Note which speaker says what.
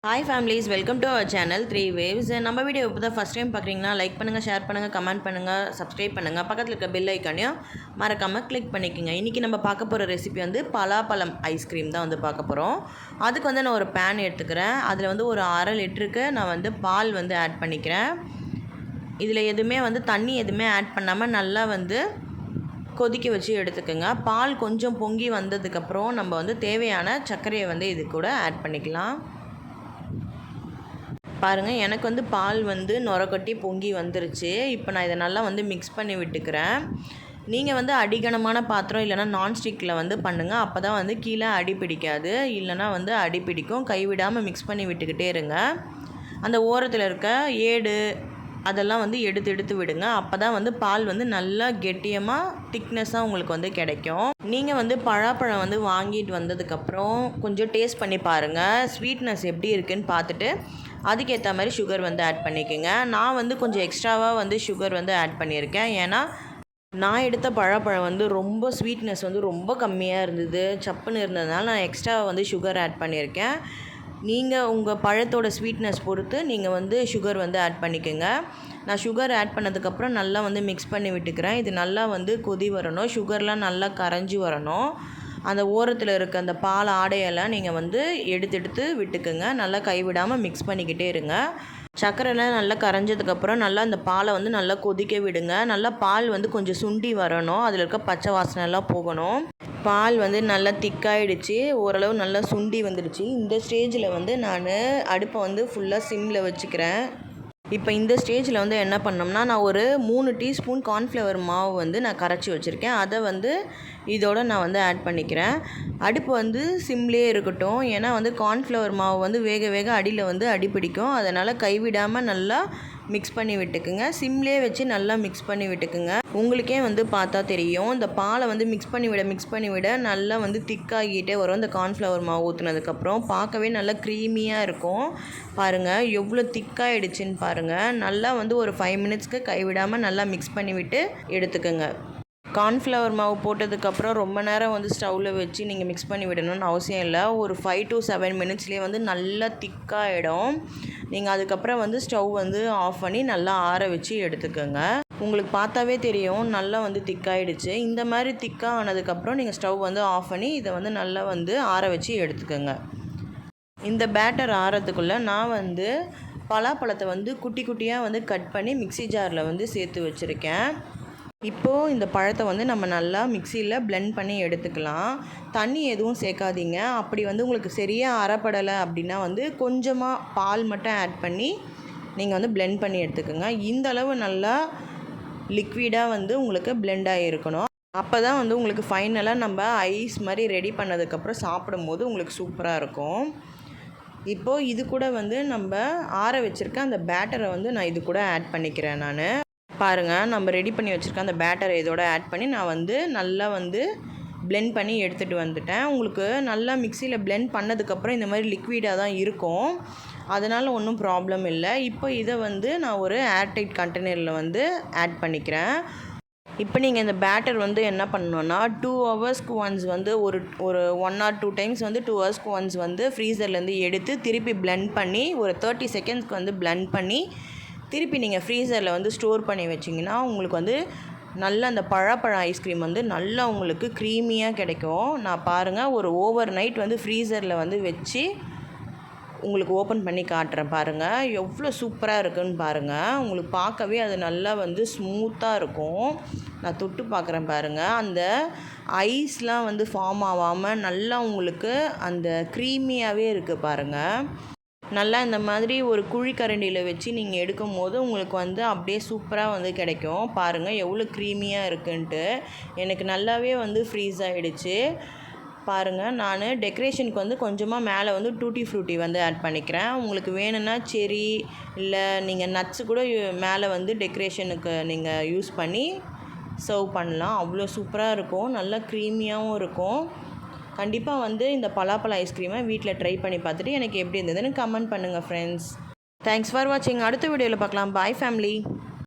Speaker 1: Hi families, welcome to our channel 3 waves. நம்ம video இப்போ தான் ஃபஸ்ட் டைம் பார்க்குறீங்கன்னா லைக் பண்ணுங்கள், ஷேர் பண்ணுங்கள், கமெண்ட் பண்ணுங்கள், சப்ஸ்கிரைப் பண்ணுங்கள். பக்கத்தில் இருக்க பெல் ஐக்கானையும் மறக்காமல் கிளிக் பண்ணிக்கோங்க. இன்றைக்கி நம்ம பார்க்க போகிற ரெசிபி வந்து பலாப்பழம் ஐஸ்கிரீம் தான் வந்து பார்க்க போகிறோம். அதுக்கு வந்து நான் ஒரு பேன் எடுத்துக்கிறேன். அதில் வந்து ஒரு 1/2 லிட்டருக்கு நான் வந்து பால் வந்து ஆட் பண்ணிக்கிறேன். இதில் எதுவுமே வந்து தண்ணி எதுவுமே ஆட் பண்ணாமல் நல்லா வந்து கொதிக்க வச்சு எடுத்துக்கோங்க. பால் கொஞ்சம் பொங்கி வந்ததுக்கப்புறம் நம்ம வந்து தேவையான சர்க்கரையை வந்து இது கூட ஆட் பண்ணிக்கலாம். பாருங்கள், எனக்கு வந்து பால் வந்து நுரக்கட்டி பொங்கி வந்துருச்சு. இப்போ நான் இதை நல்லா வந்து மிக்ஸ் பண்ணி விட்டுக்கிறேன். நீங்கள் வந்து அடிகனமான பாத்திரம் இல்லைனா நான்ஸ்டிக்கில் வந்து பண்ணுங்கள். அப்போ தான் வந்து கீழே அடி பிடிக்காது, இல்லைனா வந்து அடி பிடிக்கும். கைவிடாமல் மிக்ஸ் பண்ணி விட்டுக்கிட்டே இருங்க. அந்த ஓரத்தில் இருக்க ஏடு அதெல்லாம் வந்து எடுத்து விடுங்க. அப்போ தான் வந்து பால் வந்து நல்லா கெட்டியமாக திக்னஸாக உங்களுக்கு வந்து கிடைக்கும். நீங்கள் வந்து பழாப்பழம் வந்து வாங்கிட்டு வந்ததுக்கப்புறம் கொஞ்சம் டேஸ்ட் பண்ணி பாருங்கள். ஸ்வீட்னஸ் எப்படி இருக்குதுன்னு பார்த்துட்டு அதுக்கேற்ற மாதிரி சுகர் வந்து ஆட் பண்ணிக்கோங்க. நான் வந்து கொஞ்சம் எக்ஸ்ட்ராவாக வந்து சுகர் வந்து ஆட் பண்ணியிருக்கேன். ஏன்னா நான் எடுத்த பழாப்பழம் வந்து ரொம்ப ஸ்வீட்னஸ் வந்து ரொம்ப கம்மியாக இருந்தது, சப்புன்னு இருந்ததுனால நான் எக்ஸ்ட்ராவாக வந்து சுகர் ஆட் பண்ணியிருக்கேன். நீங்கள் உங்கள் பழத்தோட ஸ்வீட்னஸ் பொறுத்து நீங்கள் வந்து சுகர் வந்து ஆட் பண்ணிக்கோங்க. நான் சுகர் ஆட் பண்ணதுக்கப்புறம் நல்லா வந்து மிக்ஸ் பண்ணி விட்டுக்கிறேன். இது நல்லா வந்து கொதி வரணும், சுகர்லாம் நல்லா கரைஞ்சி வரணும். அந்த ஓரத்தில் இருக்க அந்த பால் ஆடையெல்லாம் நீங்கள் வந்து எடுத்து விட்டுக்குங்க. நல்லா கைவிடாமல் மிக்ஸ் பண்ணிக்கிட்டே இருங்க. சர்க்கரைலாம் நல்லா கரைஞ்சதுக்கப்புறம் நல்லா அந்த பாலை வந்து நல்லா கொதிக்க விடுங்க. நல்லா பால் வந்து கொஞ்சம் சுண்டி வரணும், அதில் இருக்க பச்சை வாசனைலாம் போகணும். பால் வந்து நல்லா திக்காயிடுச்சு, ஓரளவு நல்லா சுண்டி வந்துடுச்சு. இந்த ஸ்டேஜில் வந்து நான் அடுப்பை வந்து ஃபுல்லாக சிம்மில் வச்சுக்கிறேன். இப்போ இந்த ஸ்டேஜில் வந்து என்ன பண்ணோம்னா, நான் ஒரு 3 டீஸ்பூன் கார்ன்ஃப்ளவர் மாவு வந்து நான் கரைச்சி வச்சுருக்கேன். அதை வந்து இதோடு நான் வந்து ஆட் பண்ணிக்கிறேன். அடுப்பு வந்து சிம்லேயே இருக்கட்டும். ஏன்னா வந்து கார்ன்ஃப்ளவர் மாவு வந்து வேக அடியில் வந்து அடி பிடிக்கும். அதனால் கைவிடாமல் நல்லா மிக்ஸ் பண்ணி விட்டுக்குங்க. சிம்லேயே வச்சு நல்லா மிக்ஸ் பண்ணி விட்டுக்குங்க. உங்களுக்கே வந்து பார்த்தா தெரியும், இந்த பாலை வந்து மிக்ஸ் பண்ணி விட நல்லா வந்து திக்காகிட்டே வரும். இந்த கார்ன்ஃப்ளவர் மாவு ஊற்றுனதுக்கப்புறம் பார்க்கவே நல்லா க்ரீமியாக இருக்கும். பாருங்கள் எவ்வளோ திக்காகிடுச்சின்னு பாருங்கள். நல்லா வந்து ஒரு 5 மினிட்ஸ்க்கு கைவிடாமல் நல்லா மிக்ஸ் பண்ணி விட்டு எடுத்துக்கோங்க. கார்ன்ஃப்ளவர் மாவு போட்டதுக்கப்புறம் ரொம்ப நேரம் வந்து ஸ்டவ்வில் வச்சு நீங்கள் மிக்ஸ் பண்ணி விடணும்னு அவசியம் இல்லை. ஒரு 5 to 7 மினிட்ஸ்லேயே வந்து நல்லா திக்காகிடும். நீங்கள் அதுக்கப்புறம் வந்து ஸ்டவ் வந்து ஆஃப் பண்ணி நல்லா ஆற வச்சு எடுத்துக்கோங்க. உங்களுக்கு பார்த்தாவே தெரியும் நல்லா வந்து திக்காகிடுச்சு. இந்த மாதிரி திக்காக ஆனதுக்கப்புறம் நீங்கள் ஸ்டவ் வந்து ஆஃப் பண்ணி இதை வந்து நல்லா வந்து ஆற வச்சு எடுத்துக்கோங்க. இந்த பேட்டர் ஆறதுக்குள்ளே நான் வந்து பலாப்பழத்தை வந்து குட்டி குட்டியாக வந்து கட் பண்ணி மிக்ஸி ஜாரில் வந்து சேர்த்து வச்சுருக்கேன். இப்போது இந்த பழத்தை வந்து நம்ம நல்லா மிக்சியில் பிளெண்ட் பண்ணி எடுத்துக்கலாம். தண்ணி எதுவும் சேர்க்காதீங்க. அப்படி வந்து உங்களுக்கு சரியாக அரைப்படலை அப்படின்னா வந்து கொஞ்சமாக பால் மட்டும் ஆட் பண்ணி நீங்கள் வந்து பிளெண்ட் பண்ணி எடுத்துக்கோங்க. இந்த அளவு நல்லா லிக்விடாக வந்து உங்களுக்கு பிளெண்ட் ஆகியிருக்கணும். அப்போ தான் வந்து உங்களுக்கு ஃபைனலாக நம்ம ஐஸ் மாதிரி ரெடி பண்ணதுக்கப்புறம் சாப்பிடும்போது உங்களுக்கு சூப்பராக இருக்கும். இப்போது இது கூட வந்து நம்ம ஆற வச்சுருக்க அந்த பேட்டரை வந்து நான் இது கூட ஆட் பண்ணிக்கிறேன். நான் பாருங்கள், நம்ம ரெடி பண்ணி வச்சுருக்க அந்த பேட்டரை இதோட ஆட் பண்ணி நான் வந்து நல்லா வந்து பிளெண்ட் பண்ணி எடுத்துகிட்டு வந்துட்டேன். உங்களுக்கு நல்லா மிக்சியில் பிளெண்ட் பண்ணதுக்கப்புறம் இந்த மாதிரி லிக்விடாக தான் இருக்கும், அதனால் ஒன்றும் ப்ராப்ளம் இல்லை. இப்போ இதை வந்து நான் ஒரு ஏர்டைட் கண்டெய்னரில் வந்து ஆட் பண்ணிக்கிறேன். இப்போ நீங்கள் இந்த பேட்டர் வந்து என்ன பண்ணணுன்னா 2 ஹவர்ஸ்க்கு ஒன்ஸ் வந்து ஒரு 1 or 2 டைம்ஸ் வந்து 2 ஹவர்ஸ்க்கு ஒன்ஸ் வந்து ஃப்ரீசர்லேருந்து எடுத்து திருப்பி பிளெண்ட் பண்ணி ஒரு 30 செகண்ட்ஸ்க்கு வந்து பிளெண்ட் பண்ணி திருப்பி நீங்கள் ஃப்ரீசரில் வந்து ஸ்டோர் பண்ணி வச்சிங்கன்னா உங்களுக்கு வந்து நல்ல அந்த பழாப்பழம் ஐஸ்கிரீம் வந்து நல்லா உங்களுக்கு க்ரீமியாக கிடைக்கும். நான் பாருங்கள் ஒரு ஓவர் நைட் வந்து ஃப்ரீசரில் வந்து வச்சு உங்களுக்கு ஓப்பன் பண்ணி காட்டுறேன். பாருங்கள் எவ்வளோ சூப்பராக இருக்குதுன்னு பாருங்கள். உங்களுக்கு பார்க்கவே அது நல்லா வந்து ஸ்மூத்தாக இருக்கும். நான் தொட்டு பார்க்குறேன் பாருங்கள். அந்த ஐஸ்லாம் வந்து ஃபார்ம் ஆகாமல் நல்லா உங்களுக்கு அந்த க்ரீமியாகவே இருக்குது பாருங்கள். நல்லா இந்த மாதிரி ஒரு குழிக்கரண்டியில் வச்சு நீங்கள் எடுக்கும் போது உங்களுக்கு வந்து அப்படியே சூப்பராக வந்து கிடைக்கும். பாருங்கள் எவ்வளோ க்ரீமியாக இருக்குன்ட்டு. எனக்கு நல்லாவே வந்து ஃப்ரீஸ் ஆகிடுச்சு. பாருங்கள், நான் டெக்கரேஷனுக்கு வந்து கொஞ்சமாக மேலே வந்து டூட்டி ஃப்ரூட்டி வந்து ஆட் பண்ணிக்கிறேன். உங்களுக்கு வேணும்னா செரி இல்லை நீங்கள் நட்ஸு கூட மேலே வந்து டெக்கரேஷனுக்கு நீங்கள் யூஸ் பண்ணி சர்வ் பண்ணலாம். அவ்வளோ சூப்பராக இருக்கும், நல்லா க்ரீமியாகவும் இருக்கும். கண்டிப்பாக வந்து இந்த பலாப்பழ ஐஸ்கிரீமை வீட்டில் ட்ரை பண்ணி பார்த்துட்டு எனக்கு எப்படி இருந்ததுன்னு கமெண்ட் பண்ணுங்கள் ஃப்ரெண்ட்ஸ். தேங்க்ஸ் ஃபார் வாட்சிங். அடுத்த வீடியோவில் பார்க்கலாம். பாய் ஃபேமிலி.